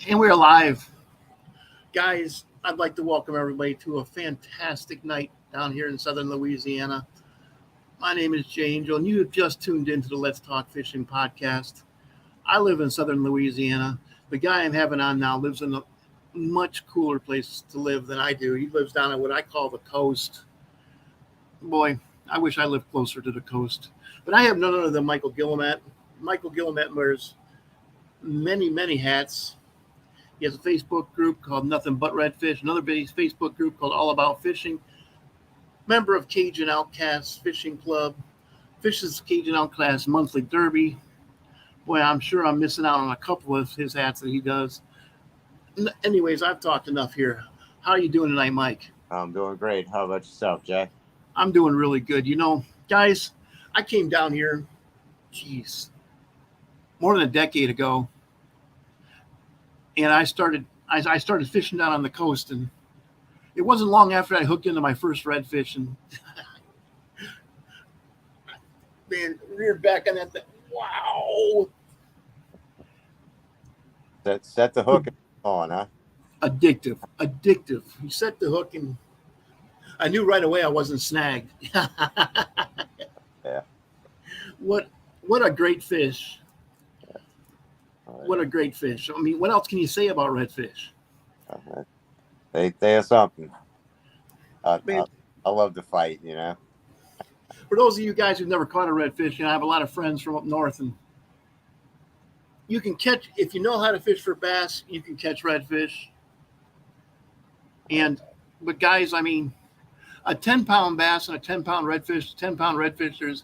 And we're live. Guys, I'd like to welcome everybody to a fantastic night down here in southern Louisiana. My name is Jay Angel, and you have just tuned into the Let's Talk Fishing podcast. I live in southern Louisiana. The guy I'm having on now lives in a much cooler place to live than I do. He lives down at what I call the coast. Boy, I wish I lived closer to the coast. But I have none other than Michael Guillemet. Michael Guillemet wears many hats. He has a Facebook group called Nothing But Redfish, another Facebook group called All About Fishing, member of Cajun Outcasts Fishing Club, fishes Cajun Outcasts Monthly Derby. Boy, I'm sure I'm missing out on a couple of his hats that he does. Anyways, I've talked enough here. How are you doing tonight, Mike? I'm doing great. How about yourself, Jay? I'm doing really good. You know, guys, I came down here, more than a decade ago, and I started fishing down on the coast, and it wasn't long after I hooked into my first redfish, and man, reared back on that thing. Wow. Set the hook on, huh? Addictive. You set the hook, and I knew right away I wasn't snagged. Yeah. What a great fish. What a great fish. I mean, what else can you say about redfish? They are something. I Man, love to fight, you know. for those of you guys who've never caught a redfish, I have a lot of friends from up north, and you can catch, if you know how to fish for bass, you can catch redfish. But guys, I mean, a 10-pound bass and a 10-pound redfish,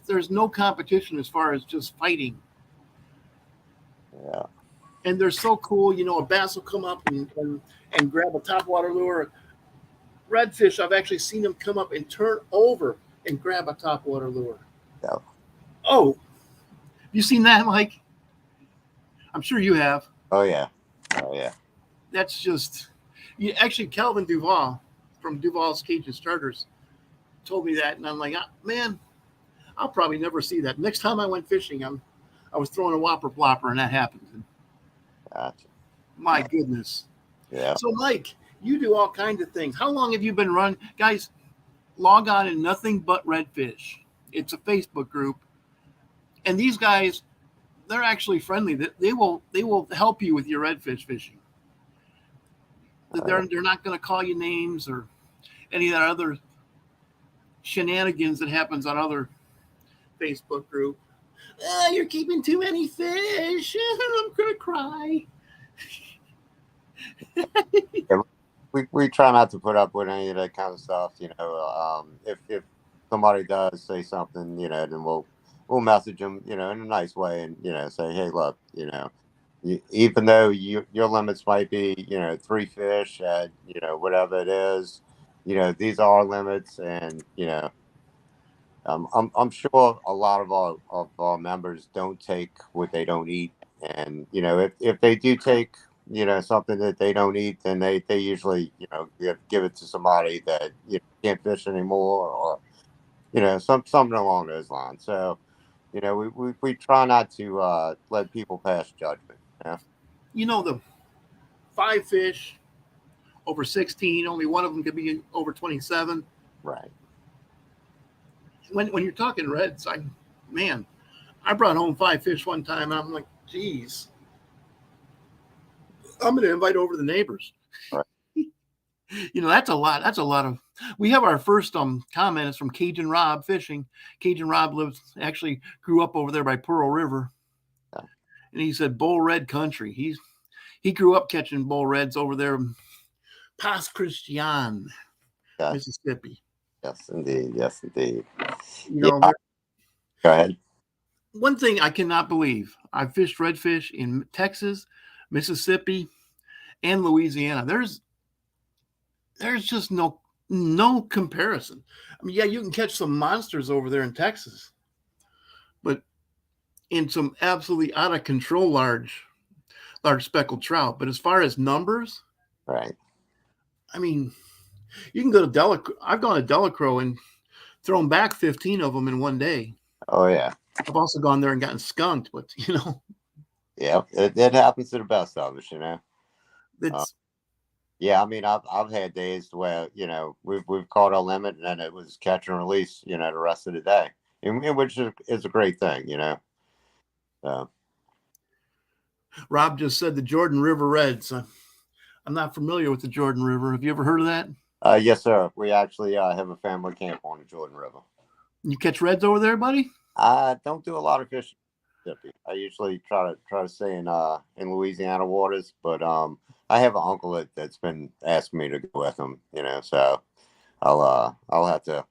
there's no competition as far as just fighting. Yeah. And they're so cool. You know, a bass will come up and grab a topwater lure. Redfish, I've actually seen them come up and turn over and grab a topwater lure. Yeah. Oh, you seen that, Mike? I'm sure you have. Oh yeah. That's just, actually, Calvin Duval from Duval's Cajun Starters told me that, and I'm like, man, I'll probably never see that. Next time I went fishing, I was throwing a whopper plopper, and that happened. And Gotcha. my goodness. Yeah. So, Mike, you do all kinds of things. How long have you been running? Guys, log on in Nothing But Redfish. It's a Facebook group. And these guys, they're actually friendly. They will help you with your redfish fishing. They're not going to call you names or any of that other shenanigans that happens on other Facebook group. You're keeping too many fish. I'm going to cry. Yeah, we try not to put up with any of that kind of stuff, you know. If somebody does say something, you know, then we'll message them, you know, in a nice way, and you know, say, hey, look, you know, even though your limits might be, you know, 3 fish at, you know, whatever it is, you know, these are our limits, and you know, I'm sure a lot of our members don't take what they don't eat, and you know, if they do take, you know, something that they don't eat, then they usually, you know, give it to somebody that, you know, can't fish anymore, or you know, something along those lines. So you know, we try not to let people pass judgment. Yeah. You know, the 5 fish over 16, only one of them could be over 27. Right. When you're talking reds, I brought home 5 fish one time, and I'm like, geez, I'm going to invite over the neighbors. Right. You know, that's a lot. That's a lot of. We have our first comment is from Cajun Rob Fishing. Cajun Rob actually grew up over there by Pearl River, and he said bull red country. He grew up catching bull reds over there, Pas Christian, Mississippi. Yes, indeed. You know, go ahead. One thing I cannot believe: I fished redfish in Texas, Mississippi, and Louisiana. There's just no comparison. I mean, yeah, you can catch some monsters over there in Texas, but in some absolutely out of control large speckled trout. But as far as numbers, right? I mean, you can go to I've gone to Delacroix and thrown back 15 of them in one day. Oh yeah. I've also gone there and gotten skunked, but you know. Yeah, it happens to the best of us, you know. Uh, It's yeah, I mean, I've had days where we've caught our limit, and then it was catch and release, the rest of the day, and which is a great thing, you know. So, Rob just said the Jordan River Reds. I'm not familiar with the Jordan River. Have you ever heard of that? yes, sir. We actually have a family camp on the Jordan River. You catch reds over there, buddy? I don't do a lot of fishing in Mississippi. I usually try to stay in Louisiana waters, but I have an uncle that's been asking me to go with him, so I'll have to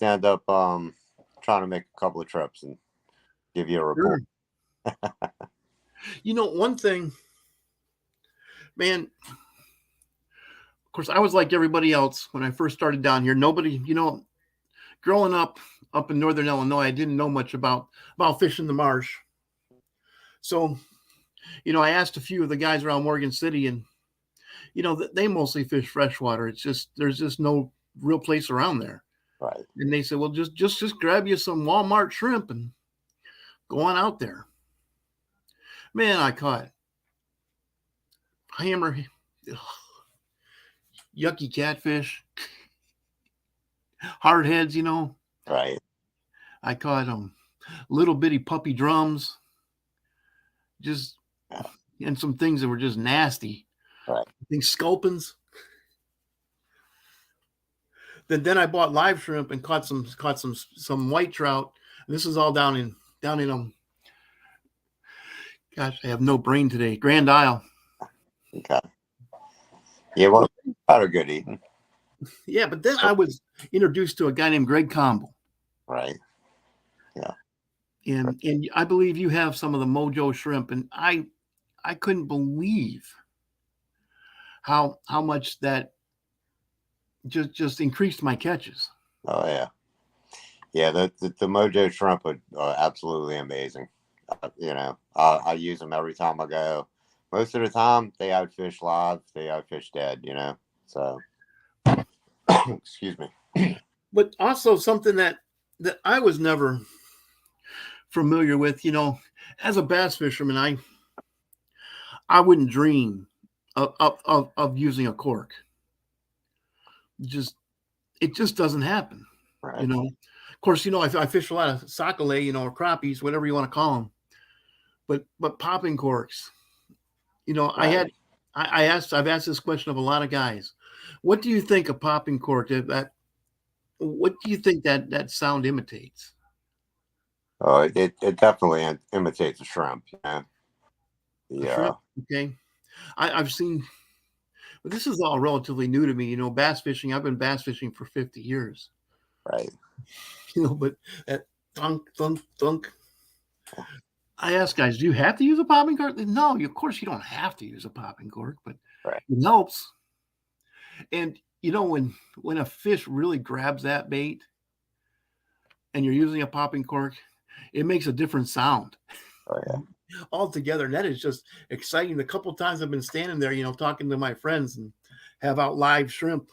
end up trying to make a couple of trips and give you a report. Sure. One thing, man, of course, I was like everybody else when I first started down here. Nobody, growing up in northern Illinois, I didn't know much about fishing the marsh. So, I asked a few of the guys around Morgan City, and they mostly fish freshwater. It's just there's just no real place around there. Right. And they said, well, just grab you some Walmart shrimp and go on out there. Man, I caught hammer, yucky catfish, hard heads, Right. I caught little bitty puppy drums, just and some things that were just nasty. Right. I think sculpins. Then I bought live shrimp and caught some white trout. And this is all down in gosh, I have no brain today. Grand Isle. Okay. Yeah, well, are good eating. Yeah, but then I was introduced to a guy named Greg Campbell. Right. Yeah. And I believe you have some of the Mojo shrimp, and I couldn't believe how much that just increased my catches. Oh yeah. Yeah, the Mojo shrimp are absolutely amazing. I use them every time I go. Most of the time, they outfish live, they outfish dead. So excuse me. But also something that I was never familiar with. As a bass fisherman, I wouldn't dream of using a cork. It just doesn't happen. Right. Of course, I fish a lot of sockeye, or crappies, whatever you want to call them. But popping corks, Right. I've asked this question of a lot of guys. What do you think of popping cork? What do you think that sound imitates? Oh, it definitely imitates a shrimp. Yeah. A Yeah. shrimp? Okay. I've seen, but this is all relatively new to me. Bass fishing. I've been bass fishing for 50 years. Right. But that thunk, thunk, thunk. I ask guys, do you have to use a popping cork? No, of course you don't have to use a popping cork, but Right. it helps. And when a fish really grabs that bait and you're using a popping cork, it makes a different sound. Oh yeah. Altogether. And that is just exciting. The couple of times I've been standing there, talking to my friends and have out live shrimp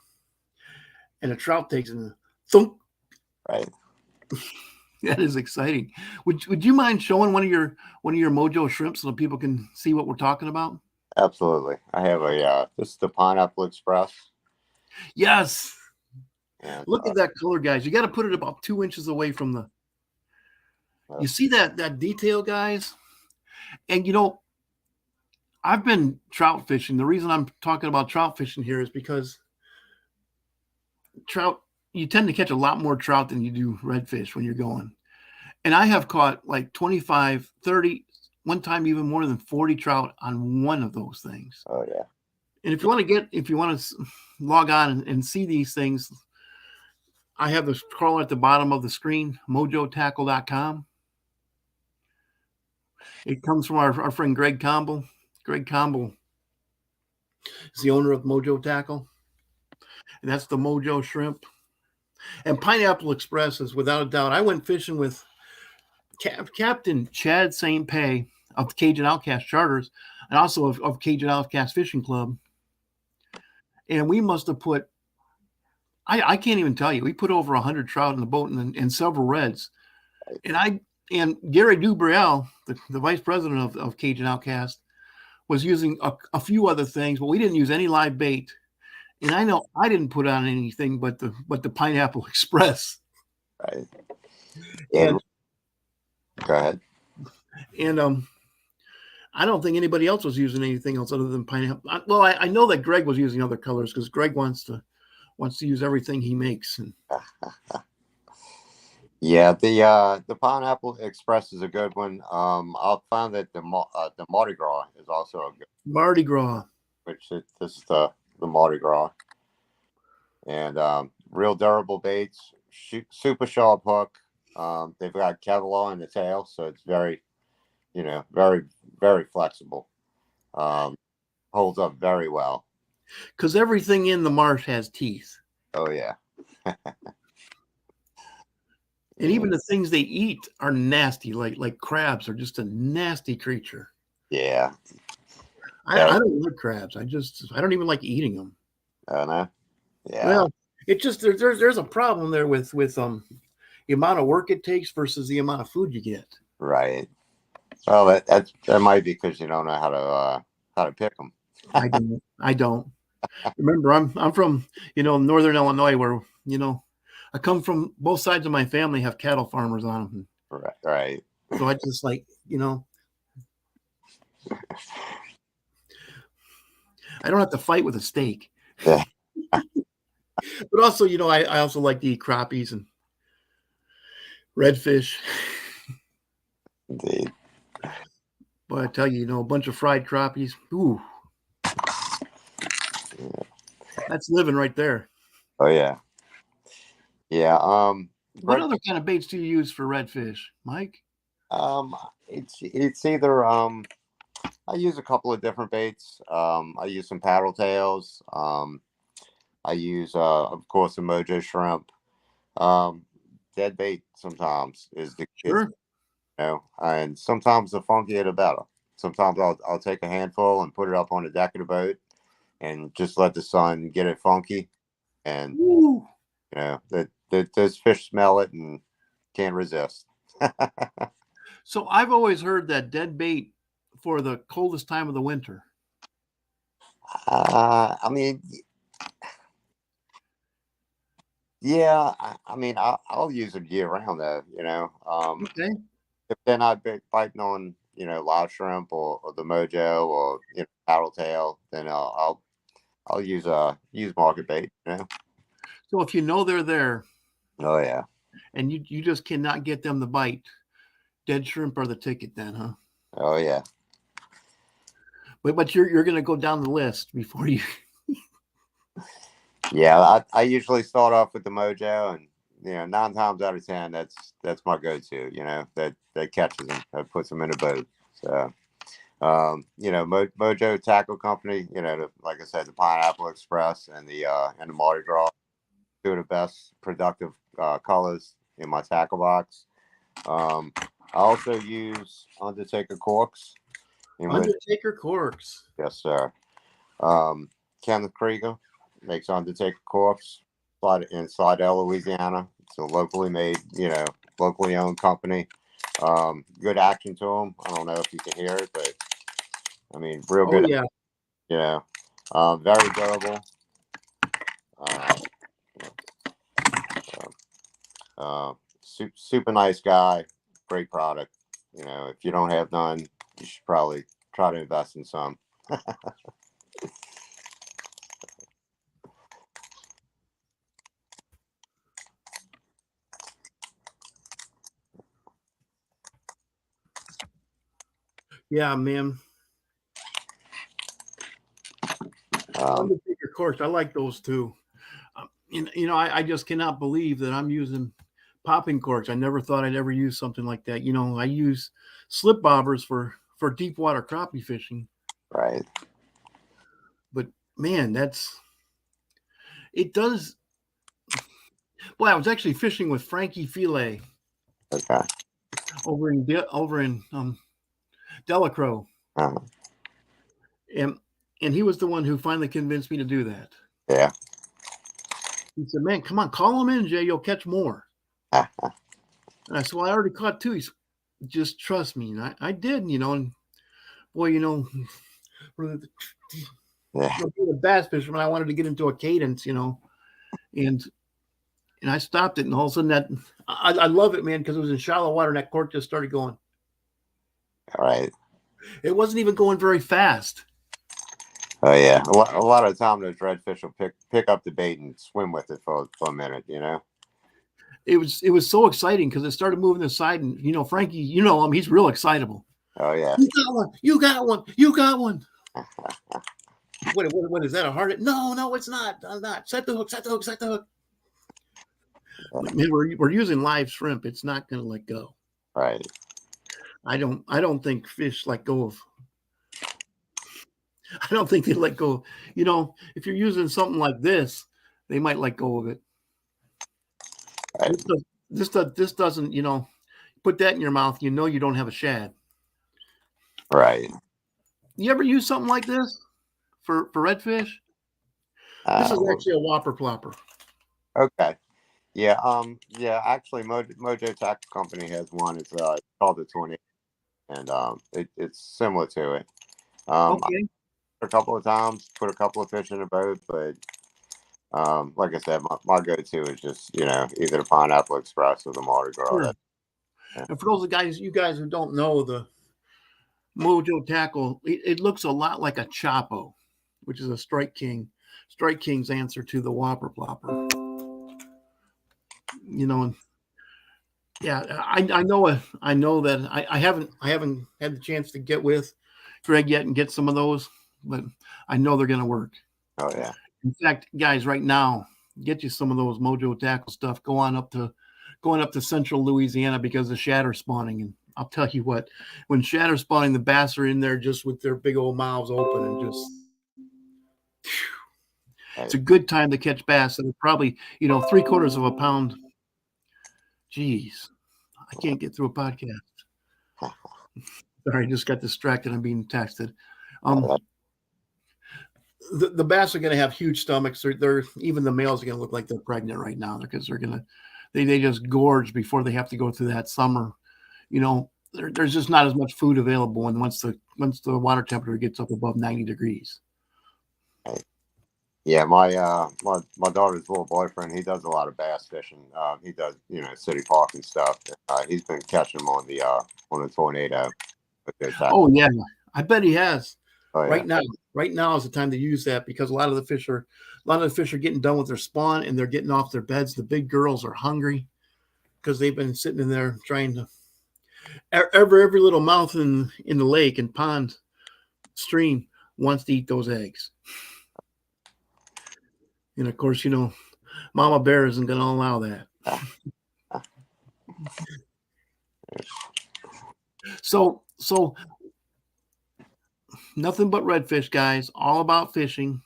and a trout takes and thunk. Right. That is exciting. Would you mind showing one of your Mojo shrimp so that people can see what we're talking about? Absolutely. I have this is the Pineapple Express. Yes. And, look at that color, guys. You got to put it about 2 inches away from the. You see that detail, guys? And I've been trout fishing. The reason I'm talking about trout fishing here is because you tend to catch a lot more trout than you do redfish when you're going. And I have caught like 25, 30, one time even more than 40 trout on one of those things. Oh yeah. And if you want to log on and see these things, I have the scroller at the bottom of the screen, mojotackle.com. It comes from our friend Greg Campbell. Greg Campbell is the owner of Mojo Tackle. And that's the Mojo shrimp. And Pineapple Express is without a doubt. I went fishing with Captain Chad St. Pay of the Cajun Outcast Charters and also of Cajun Outcast Fishing Club. And we must have put, I can't even tell you, we put over 100 trout in the boat and several reds. And And Gary Dubriel, the vice president of Cajun Outcast, was using a few other things, but we didn't use any live bait. And I know I didn't put on anything but the Pineapple Express. Right. And go ahead. And I don't think anybody else was using anything else other than pineapple. Well, I know that Greg was using other colors because Greg wants to use everything he makes. And yeah, the Pineapple Express is a good one. I'll find that the Mardi Gras is also a good Mardi Gras, which is this the Mardi Gras, and real durable baits, super sharp hook. They've got Kevlar in the tail, so it's very, very, very flexible. Holds up very well. Because everything in the marsh has teeth. Oh yeah. And even the things they eat are nasty, like crabs are just a nasty creature. Yeah. I don't like crabs. I don't even like eating them. Oh no. Yeah. Well, it just there's a problem there with the amount of work it takes versus the amount of food you get. Right. Well, that might be because you don't know how to pick them. I don't. Remember, I'm from northern Illinois, where I come from. Both sides of my family have cattle farmers on them. Right. So I just I don't have to fight with a steak. Yeah. But also, I also like to eat crappies and redfish. Indeed. But I tell you, a bunch of fried crappies. Ooh. Yeah. That's living right there. Oh yeah. Yeah. What other kind of baits do you use for redfish, Mike? It's either I use a couple of different baits. I use some paddle tails. I use of course a Mojo shrimp. Dead bait sometimes is Sure. And sometimes the funkier the better. Sometimes I'll take a handful and put it up on the deck of the boat and just let the sun get it funky, and Ooh. those fish smell it and can't resist. So I've always heard that dead bait for the coldest time of the winter. I mean, yeah, I mean, I'll use it year round though. Okay. If they're not biting on live shrimp or the Mojo or paddle tail, then I'll use market bait. So if they're there, Oh yeah. and you just cannot get them to bite, dead shrimp are the ticket then, huh? Oh yeah. But you're going to go down the list before you. Yeah, I usually start off with the Mojo, and 9 times out of 10, that's my go-to. That catches them, that puts them in a boat. So, Mojo Tackle Company, like I said, the Pineapple Express and the Mardi Gras, two of the best productive colors in my tackle box. I also use Undertaker corks. Undertaker corks. Yes, sir. Kenneth Krieger makes Undertaker corks in Slidell, Louisiana. It's a locally made, locally owned company. Good action to them. I don't know if you can hear it, but I mean, real good. Yeah. Very durable. Super nice guy. Great product. If you don't have none, you should probably try to invest in some. Yeah, man. Undertaker corks. I like those too. I just cannot believe that I'm using popping corks. I never thought I'd ever use something like that. I use slip bobbers for deep water crappie fishing. Right. But man, it does. Well, I was actually fishing with Frankie Filet. Okay. Over in Delacroix. Uh-huh. And he was the one who finally convinced me to do that. Yeah. He said, "Man, come on, call him in, Jay. You'll catch more." And I said, "Well, I already caught 2." just trust me. And I did, and boy, for the- Yeah. being a bass fisherman, I wanted to get into a cadence, and I stopped it, and all of a sudden I love it, man, because it was in shallow water, and that cork just started going. All right. It wasn't even going very fast. Oh yeah. A lot of the time those redfish will pick up the bait and swim with it for a minute. It was so exciting because it started moving the side, and Frankie, him, he's real excitable. Oh yeah. You got one. You got one. You got one. What is that? A hard? No, it's not. I'm not. Set the hook. Set the hook. Set the hook. Man, we're using live shrimp. It's not going to let go. Right. I don't think fish let go of. I don't think they let go. If you're using something like this, they might let go of it. Right. This doesn't. Put that in your mouth. You don't have a shad. Right. You ever use something like this for redfish? This is actually a whopper plopper. Okay. Yeah. Yeah. Actually, Mojo Tackle Company has one. It's called the Tornado, and it's similar to it. Okay. A couple of times, put a couple of fish in a boat, but like I said, my go-to is just either the Pineapple Express or the Mardi Gras. Sure. And for those you guys who don't know, the Mojo Tackle, it looks a lot like a Chapo, which is a Strike King. Strike King's answer to the Whopper Plopper. And yeah, I know that I haven't had the chance to get with Greg yet and get some of those, but I know they're going to work. Oh yeah. In fact, guys, right now, get you some of those Mojo Tackle stuff. Going up to central Louisiana because of shatter spawning. And I'll tell you what, when shatter spawning, the bass are in there just with their big old mouths open and just. It's a good time to catch bass that are probably 3/4 of a pound. Jeez, I can't get through a podcast. Sorry, I just got distracted. I'm being texted. The bass are going to have huge stomachs. They're even the males are going to look like they're pregnant right now because they just gorge before they have to go through that summer. There's just not as much food available, and once the water temperature gets up above 90 degrees. Yeah, my daughter's little boyfriend, he does a lot of bass fishing. He does city park and stuff. He's been catching them on the Tornado. Oh yeah, I bet he has. Oh, yeah. Right now is the time to use that because a lot of the fish are getting done with their spawn and they're getting off their beds. The big girls are hungry because they've been sitting in there trying to. Every little mouth in the lake and pond stream wants to eat those eggs. And of course, Mama Bear isn't going to allow that. So nothing but redfish, guys. All about fishing.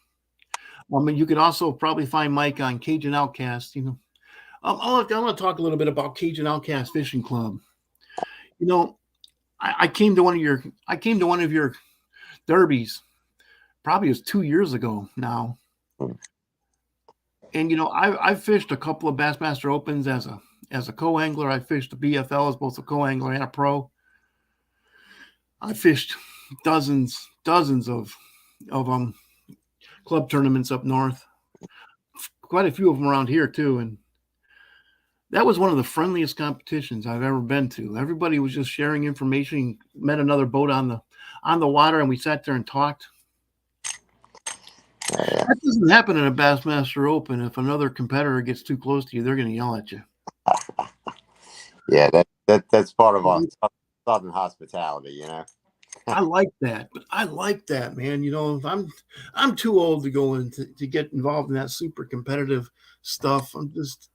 I mean, you could also probably find Mike on Cajun Outcast. I want to talk a little bit about Cajun Outcast Fishing Club. I came to one of your derbies. Probably it was 2 years ago now. And I fished a couple of Bassmaster Opens as a co-angler. I fished the BFL as both a co-angler and a pro. I fished dozens of club tournaments up north. Quite a few of them around here too, and that was one of the friendliest competitions I've ever been to. Everybody was just sharing information. Met another boat on the water, and we sat there and talked. Yeah. That doesn't happen in a Bassmaster Open. If another competitor gets too close to you, they're going to yell at you. Yeah, that's part of our southern hospitality, I like that, man. I'm too old to go into to get involved in that super competitive stuff. I'm just.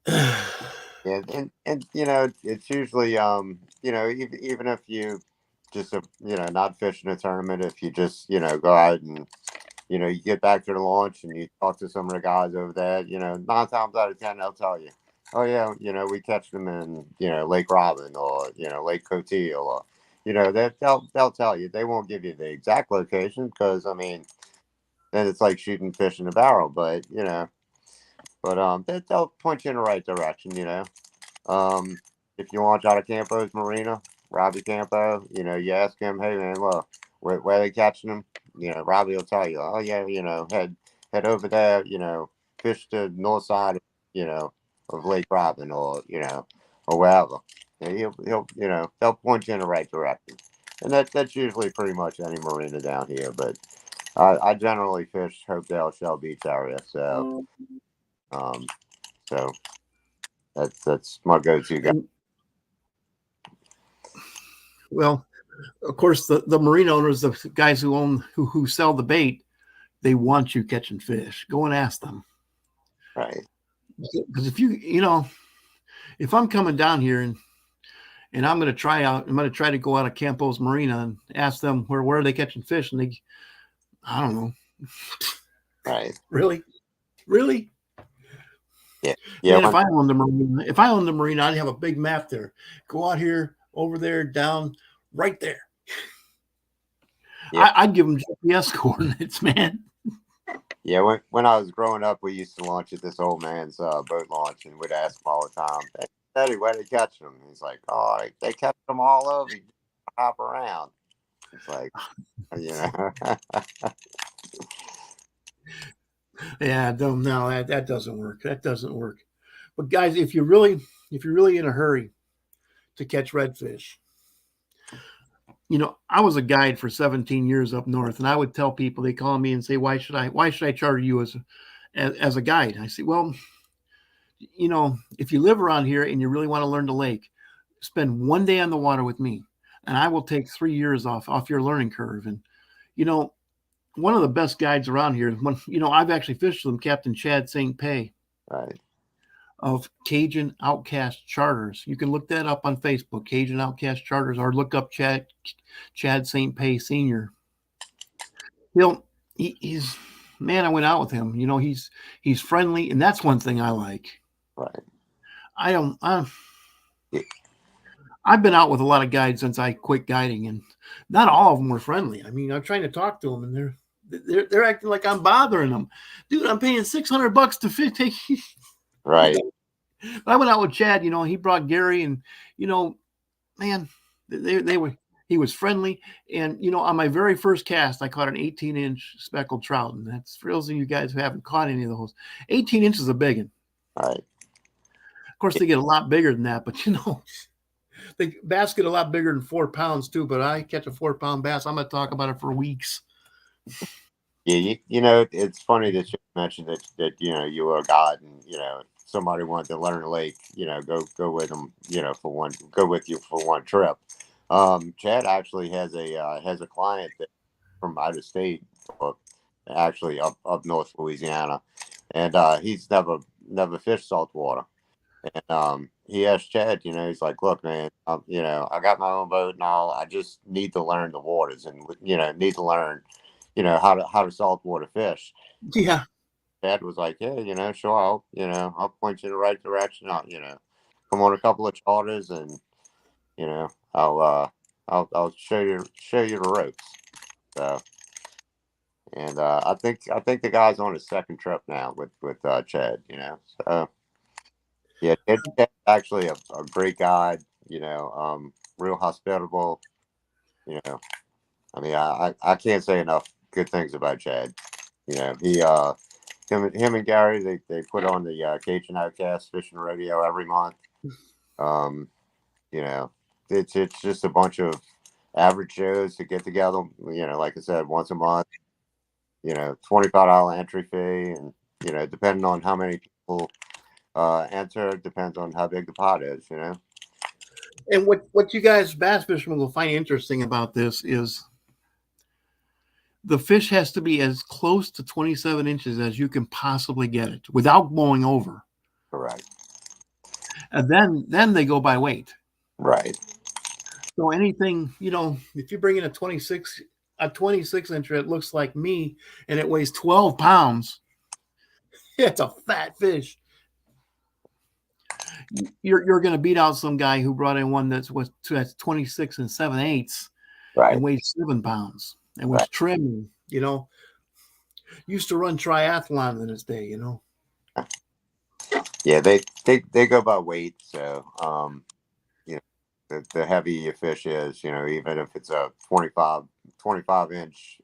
Yeah, and it's usually even if you just not fishing a tournament, if you just go out and you get back to the launch and you talk to some of the guys over there, 9 times out of 10 they'll tell you, oh yeah, we catch them in Lake Robin or Lake Coteau or they'll tell you. They won't give you the exact location because then it's like shooting fish in a barrel, but they'll point you in the right direction. if you launch out of Campo's Marina, Robbie Campo, you ask him, hey man, look, where they catching them? Robbie will tell you, oh yeah, head over there, fish the north side, of Lake Robin, or wherever. And they'll point you in the right direction. And that's usually pretty much any marina down here. But I generally fish Hopedale Shell Beach area, um, so that's my go-to guy. Well, of course, the marine owners, the guys who sell the bait, they want you catching fish. Go and ask them. Right. Because if I'm coming down here and I'm going to try to go out of Campo's Marina and ask them where are they catching fish, and I don't know. Right. Really? Yeah. Man, if I owned the marina, I'd have a big map there. Go out here, over there, down, right there. Yeah. I'd give them GPS coordinates, man. Yeah, when I was growing up, we used to launch at this old man's boat launch, and we'd ask him all the time, hey, Daddy, where they catch them? And he's like, oh, they catch them all over. You just hop around. It's like, Yeah, no, that doesn't work. That doesn't work. But guys, if you're really in a hurry to catch redfish, I was a guide for 17 years up north, and I would tell people, they call me and say, why should I charter you as a guide? I say, well, if you live around here and you really want to learn the lake, spend one day on the water with me, and I will take 3 years off your learning curve. And one of the best guides around here, I've actually fished with them, Captain Chad St. Pay, right, of Cajun Outcast Charters. You can look that up on Facebook, Cajun Outcast Charters, or look up Chad St. Pay Sr. He's man, I went out with him. He's friendly, and that's one thing I like. Right. I've been out with a lot of guides since I quit guiding, and not all of them were friendly. I mean, I'm trying to talk to them, and they're acting like I'm bothering them. Dude, I'm paying $600 to fish. Right. But I went out with Chad. He brought Gary, and man, he was friendly. And on my very first cast, I caught an 18-inch speckled trout, and that's for those of you guys who haven't caught any of those. 18 inches is a big one. Right. Of course, they get a lot bigger than that, but the bass get a lot bigger than 4 pounds too. But I catch a 4-pound bass, I'm going to talk about it for weeks. Yeah, it's funny that you mentioned that you were a guide, and if somebody wanted to learn a lake, go with them, go with you for one trip. Chad actually has a client that from out of state, or actually up north Louisiana, and he's never fished saltwater. And he asked Chad, he's like, look, man, I got my own boat and all. I just need to learn the waters, and need to learn, how to saltwater fish. Yeah. Chad was like, yeah, sure, I'll point you in the right direction. I'll, come on a couple of charters, and I'll show you the ropes. So, and I think the guy's on his second trip now with Chad. So yeah, Chad's actually a great guide. Real hospitable. I mean, I can't say enough good things about Chad. Him and Gary, they put on the Cajun Outcast Fishing Rodeo every month. It's just a bunch of average Joes to get together. Like I said, once a month. $25 entry fee, and depending on how many people enter, depends on how big the pot is. And what you guys bass fishermen will find interesting about this is the fish has to be as close to 27 inches as you can possibly get it without blowing over. Correct. And then they go by weight. Right. So anything, if you bring in a 26 incher, it looks like me, and it weighs 12 pounds. It's a fat fish. You're going to beat out some guy who brought in one that's 26 7/8, right, and weighs 7 pounds and was trimmed. Used to run triathlon in his day. Yeah, they go by weight. So the heavier your fish is, even if it's a 25 inch,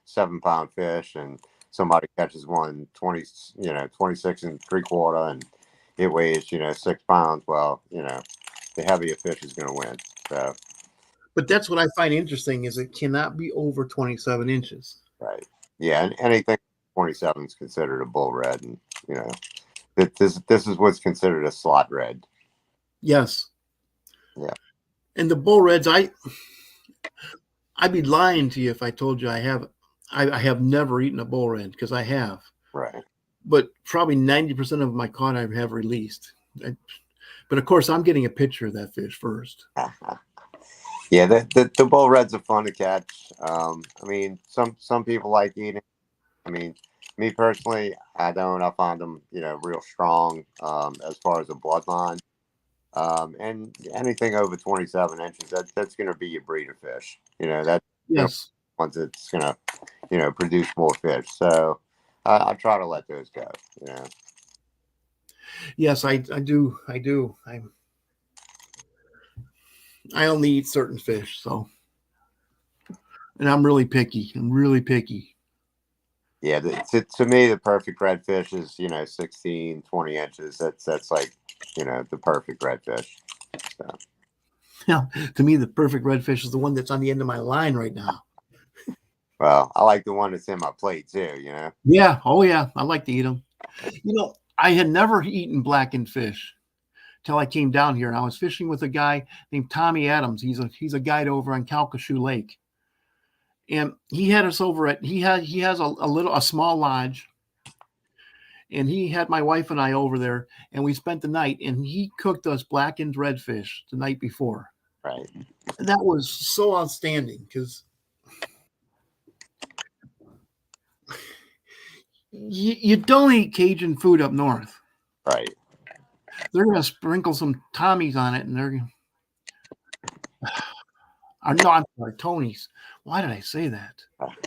7 pound fish, and somebody catches one 26 and 3/4, and it weighs, 6 pounds. Well, the heavier fish is going to win. So, But that's what I find interesting is it cannot be over 27 inches. right. Yeah. And anything 27 is considered a bull red. And, this is what's considered a slot red. Yes. Yeah. And the bull reds, I'd be lying to you if I told you I have never eaten a bull red, because I have. Right. But probably 90% of my caught I have released. But of course, I'm getting a picture of that fish first. Yeah, the bull reds are fun to catch. I mean, some people like eating. I mean, me personally, I don't. I find them, real strong as far as a bloodline. And anything over 27 inches, that's going to be your breeder fish. That's Yes. once it's going to, produce more fish. So I try to let those go. Yes, I do. I only eat certain fish, so, and I'm really picky. Yeah, to me, the perfect redfish is 16, 20 inches. That's like the perfect redfish. So. Now, to me, the perfect redfish is the one that's on the end of my line right now. Well, I like the one that's in my plate too. Yeah. Oh, yeah. I like to eat them. I had never eaten blackened fish till I came down here, and I was fishing with a guy named Tommy Adams. He's a guide over on Calcasieu Lake, and he had us over at he has a small lodge, and he had my wife and I over there, and we spent the night, and he cooked us blackened redfish the night before. Right. And that was so outstanding because you don't eat Cajun food up north. Right. They're going to sprinkle some Tommies on it, and no, I'm sorry, Tony's. Why did I say that?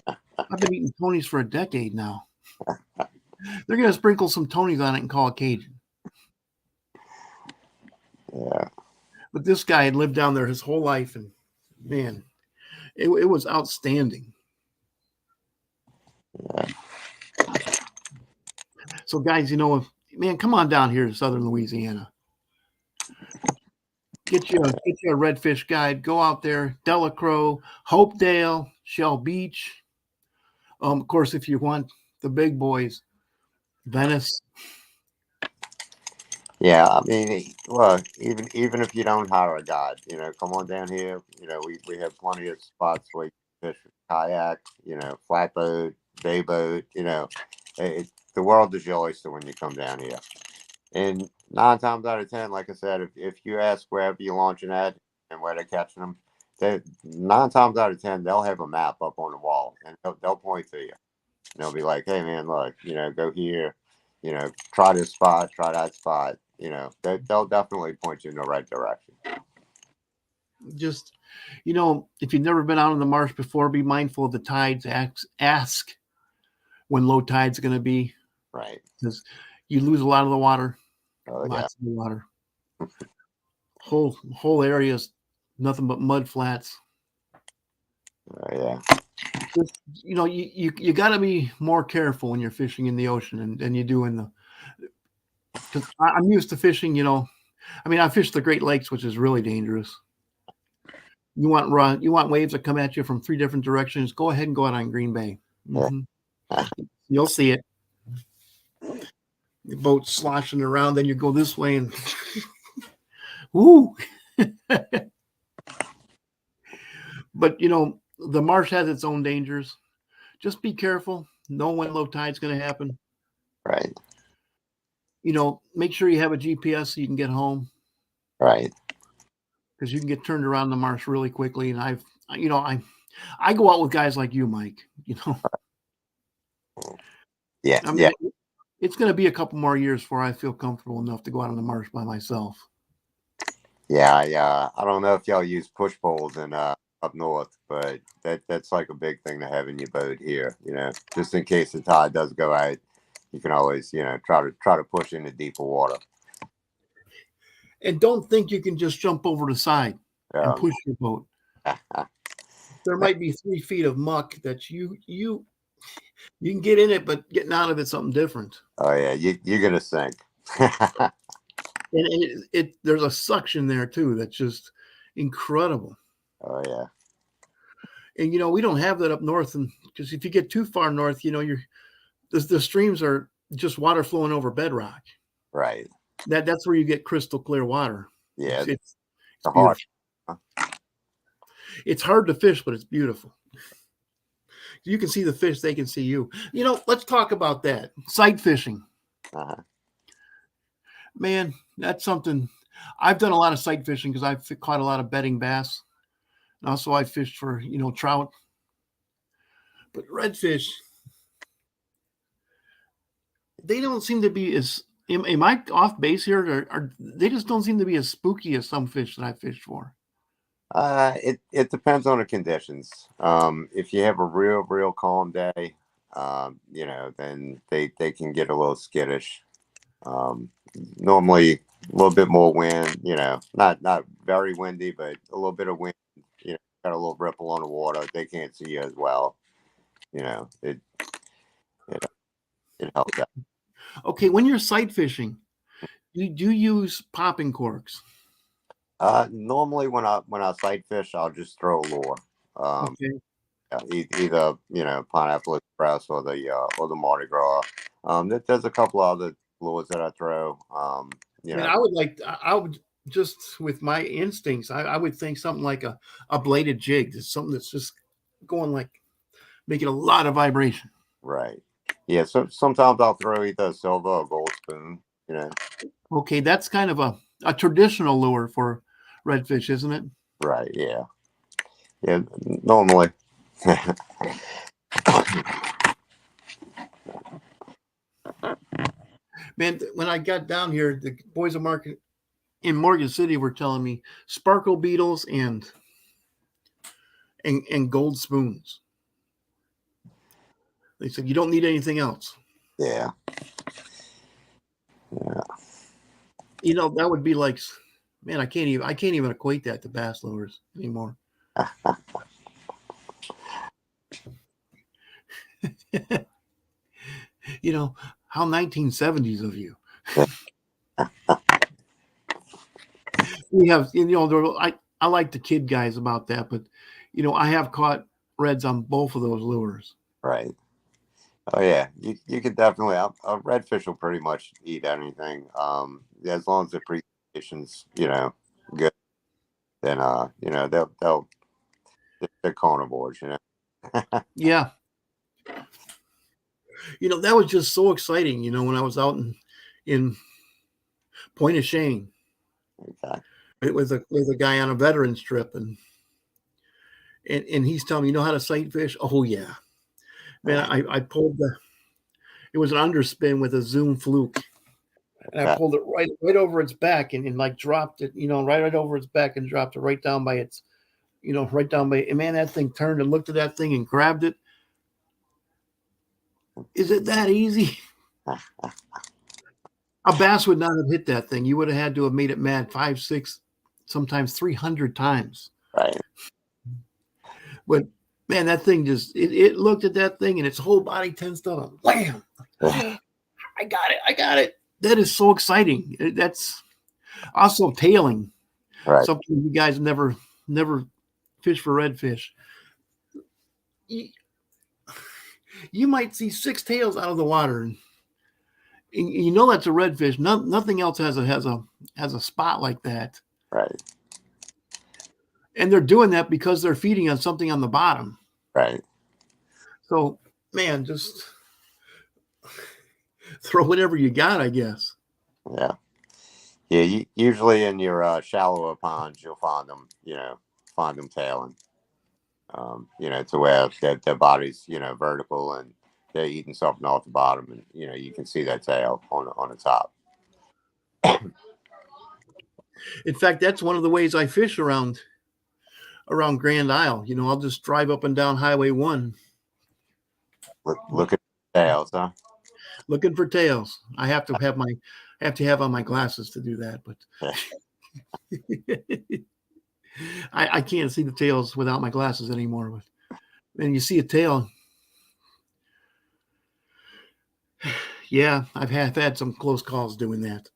I've been eating Tony's for a decade now. They're going to sprinkle some Tony's on it and call it Cajun. Yeah. But this guy had lived down there his whole life, and man, it was outstanding. Yeah. So, guys, man, come on down here to Southern Louisiana. Get you a redfish guide. Go out there, Delacroix, Hopedale, Shell Beach. Of course, if you want the big boys, Venice. Yeah, I mean, well, even if you don't hire a guide, come on down here. We have plenty of spots where you can fish with kayak, flatboat, day boat. The world is your oyster when you come down here. And 9 times out of 10, like I said, if you ask wherever you're launching at and where they're catching them, 9 times out of 10 they'll have a map up on the wall, and they'll point to you. And they'll be like, "Hey, man, look, go here, try this spot, try that spot." They'll definitely point you in the right direction. Just, if you've never been out in the marsh before, be mindful of the tides. Ask when low tide's going to be. Right. Because you lose a lot of the water. Lots of the water. Whole area is nothing but mud flats. Yeah. Just, you got to be more careful when you're fishing in the ocean than you do in the. Because I'm used to fishing, I fish the Great Lakes, which is really dangerous. You want waves that come at you from 3 different directions. Go ahead and go out on Green Bay. Mm-hmm. You'll see it. The boat's sloshing around, then you go this way and woo. But the marsh has its own dangers. Just be careful. Know when low tide's going to happen. Right. Make sure you have a GPS so you can get home. Right. Because you can get turned around the marsh really quickly. And I go out with guys like you, Mike. Yeah. It's going to be a couple more years before I feel comfortable enough to go out on the marsh by myself. Yeah. I don't know if y'all use push poles up north, but that's like a big thing to have in your boat here. Just in case the tide does go out, you can always try to push into deeper water. And don't think you can just jump over the side. and Um, push your boat. There might be 3 feet of muck that you can get in it, but getting out of it's something different. oh yeah, you're gonna sink. And there's a suction there too that's just incredible. Oh yeah, And we don't have that up north, and because if you get too far north, the streams are just water flowing over bedrock. right. That's where you get crystal clear water. Yeah, It's the hard. beautiful. It's hard to fish, but it's beautiful. You can see the fish; they can see you. Let's talk about that sight fishing. Uh-huh. Man, that's something. I've done a lot of sight fishing because I've caught a lot of bedding bass, and also I fished for trout. But redfish, they don't seem to be as. Am I off base here, or they just don't seem to be as spooky as some fish that I fished for? It depends on the conditions. If you have a real calm day, then they can get a little skittish. Normally a little bit more wind, not very windy, but a little bit of wind, got a little ripple on the water. They can't see you as well. It helps out. Okay, when you're sight fishing, you do use popping corks. Normally when I sight fish, I'll just throw a lure. Okay. Either Pineapple Express or the Mardi Gras. There's a couple other lures that I throw. And I would just with my instincts, I would think something like a bladed jig. It's something that's just going like making a lot of vibration. Right. Yeah. So sometimes I'll throw either a silver or gold spoon. Okay, that's kind of a traditional lure for redfish, isn't it? Right. Yeah. Yeah. Normally. Man, when I got down here, the boys of market in Morgan City were telling me sparkle beetles and gold spoons. They said you don't need anything else. Yeah. Yeah. That would be like, man, I can't even equate that to bass lures anymore. How 1970s of you. We have, I like to kid guys about that, but I have caught reds on both of those lures. Right. Oh yeah, you could definitely. A redfish will pretty much eat anything. As long as the presentation's good, then they're carnivores. Yeah. That was just so exciting. When I was out in Point of Shane, Okay. it was a guy on a veterans trip, and he's telling me, how to sight fish? Oh yeah, man. I pulled it was an underspin with a zoom fluke. And I pulled it right over its back and like dropped it, right over its back and dropped it right down by its, right down by. And man, that thing turned and looked at that thing and grabbed it. Is it that easy? A bass would not have hit that thing. You would have had to have made it mad 5, 6, sometimes 300 times. Right. But man, that thing just it looked at that thing and its whole body tensed up. Wham! I got it. That is so exciting. That's also tailing. Right. Something you guys never fish for redfish. You might see 6 tails out of the water, and that's a redfish. Nothing else has a spot like that. Right. And they're doing that because they're feeding on something on the bottom. Right. So, man, just throw whatever you got, I guess. Yeah. Yeah. Usually in your shallower ponds, you'll find them. Tailing. To where their body's vertical and they're eating something off the bottom, and you can see that tail on the top. In fact, that's one of the ways I fish around Grand Isle. I'll just drive up and down Highway 1. Look at the tails, huh? Looking for tails. I have to have on my glasses to do that, but I can't see the tails without my glasses anymore. And you see a tail, yeah, I've had some close calls doing that.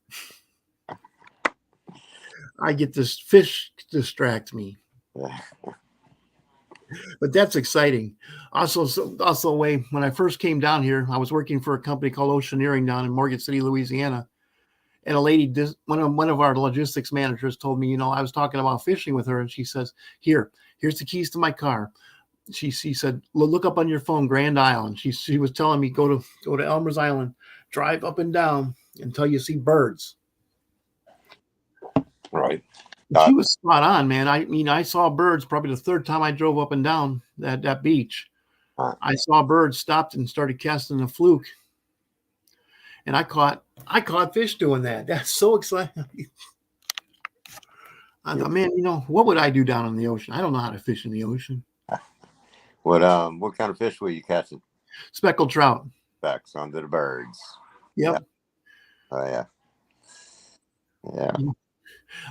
I get this fish distract me, but that's exciting. Also, way when I first came down here, I was working for a company called Oceaneering down in Morgan City, Louisiana, and a lady, one of our logistics managers, told me, I was talking about fishing with her, and she says, here's the keys to my car. She said, look up on your phone, Grand Island. She was telling me go to Elmer's Island, drive up and down until you see birds. Right. She was spot on, man. I mean, I saw birds probably the third time I drove up and down that beach. I saw birds, stopped and started casting a fluke, and I caught fish doing that. That's so exciting. I thought, man, what would I do down in the ocean? I don't know how to fish in the ocean. What kind of fish were you catching? Speckled trout. Specks under the birds. Yep. Yeah. Oh yeah. Yeah.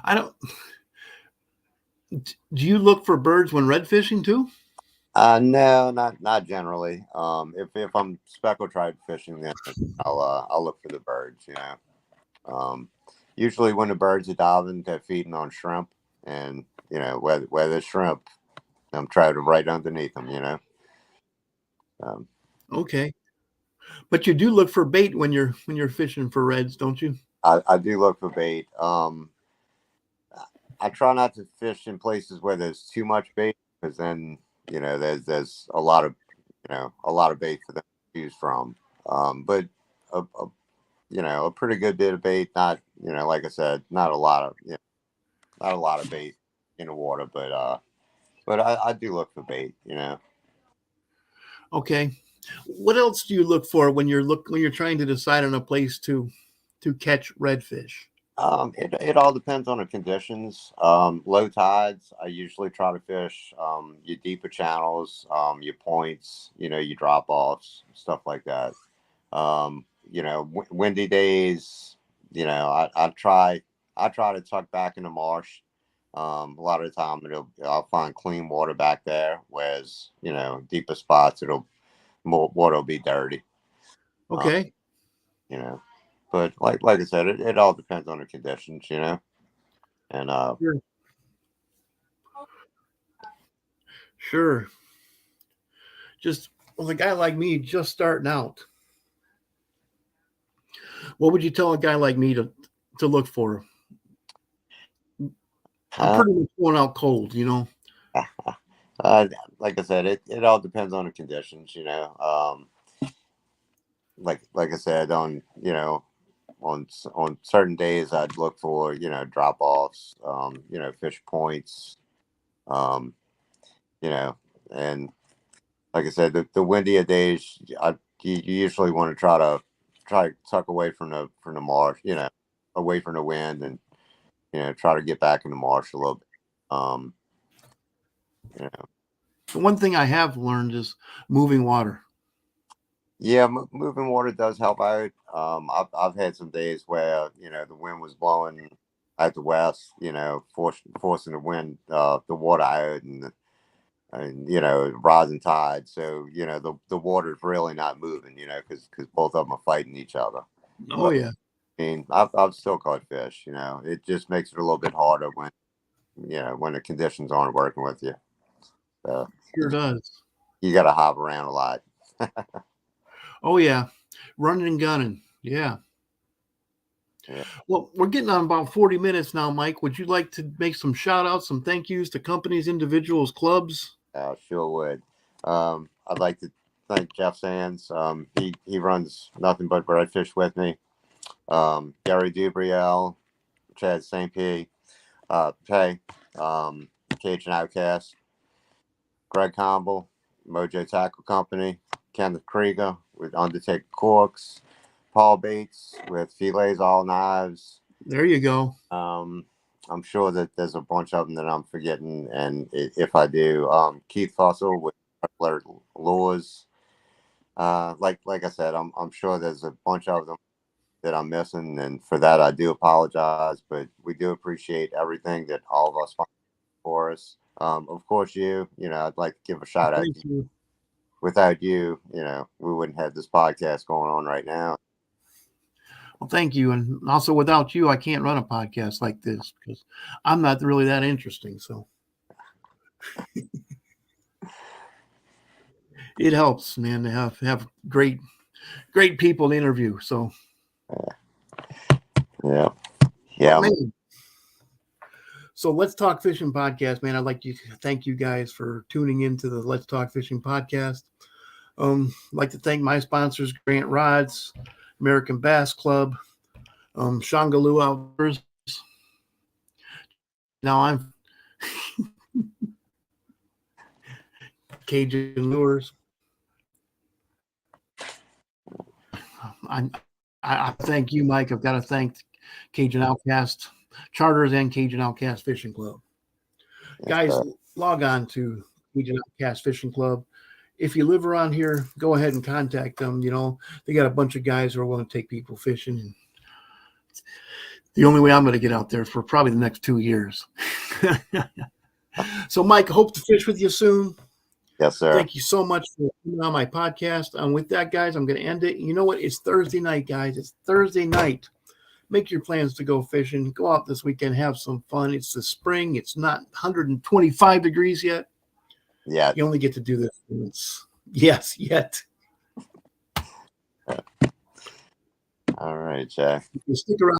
I don't. Do you look for birds when red fishing too? No, not generally. If I'm speckled trout fishing, then I'll look for the birds. Usually when the birds are diving, they're feeding on shrimp, and where there's shrimp, I'm trying to right underneath them. Okay, but you do look for bait when you're fishing for reds, don't you? I do look for bait. I try not to fish in places where there's too much bait, because then there's a lot of bait for them to choose from. But a pretty good bit of bait, not like I said, not a lot of bait in the water, but I do look for bait. Okay. What else do you look for when you're trying to decide on a place to catch redfish? It all depends on the conditions. Low tides, I usually try to fish your deeper channels, your points, your drop offs, stuff like that. Windy days, I try to tuck back in the marsh. A lot of the time, I'll find clean water back there, whereas deeper spots, more water will be dirty. Okay. You know, but like I said, it all depends on the conditions. And Sure. Sure. Just a guy like me just starting out. What would you tell a guy like me to look for? I'm uh, pretty much going out cold. uh, like I said, it all depends on the conditions. Like I said, on certain days, I'd look for drop offs, fish points, um, you know, and like I said, the windier days, you usually want to try to tuck away from the marsh, away from the wind, and try to get back in the marsh a little bit. Um, you know, The one thing I have learned is moving water. yeah, moving water does help out. I've had some days where the wind was blowing out the west, forcing the water out, and rising tide. So the water's really not moving, because both of them are fighting each other. Oh But yeah, I mean, I've still caught fish. It just makes it a little bit harder when the conditions aren't working with you. So sure does. you got to hop around a lot. Oh yeah, running and gunning. Yeah. Yeah, Well, we're getting on about 40 minutes now, Mike. Would you like to make some shout outs, some thank yous to companies, individuals, clubs? sure would. I'd like to thank Jeff Sands. He runs nothing but Redfish with me. Gary Dubriel, Chad St. P. Pay, Cajun Outcast, Greg Campbell, Mojo Tackle Company, Kenneth Krieger with Undertaker Corks, Paul Bates with Filets All Knives. There you go. I'm sure that there's a bunch of them that I'm forgetting, and if I do, Keith Fussell with Alert Lures. Like I said, I'm sure there's a bunch of them that I'm missing, and for that I do apologize. But we do appreciate everything that all of us for us. Of course, I'd like to give a shout out Thank to you. you. Without you, we wouldn't have this podcast going on right now. Well, thank you. And also, without you, I can't run a podcast like this because I'm not really that interesting. So it helps, man, to have great people to interview. So Yeah. oh, man. So Let's Talk Fishing podcast, man. I'd like to thank you guys for tuning into the Let's Talk Fishing podcast. I'd like to thank my sponsors, Grant Rods, American Bass Club, Shangaloo Outdoors. Now I'm Cajun Lures. I thank you, Mike. I've got to thank Cajun Outcast Charters and Cajun Outcast Fishing Club. Guys, log on to Cajun Outcast Fishing Club. If you live around here, go ahead and contact them. They got a bunch of guys who are willing to take people fishing. And the only way I'm going to get out there for probably the next 2 years. So, Mike, I hope to fish with you soon. Yes, sir. Thank you so much for coming on my podcast. With that, guys, I'm going to end it. You know what? It's Thursday night, guys. It's Thursday night. Make your plans to go fishing. Go out this weekend. Have some fun. It's the spring. It's not 125 degrees yet. Yeah. You only get to do this once. Yes, yet. All right, Jack. Stick around.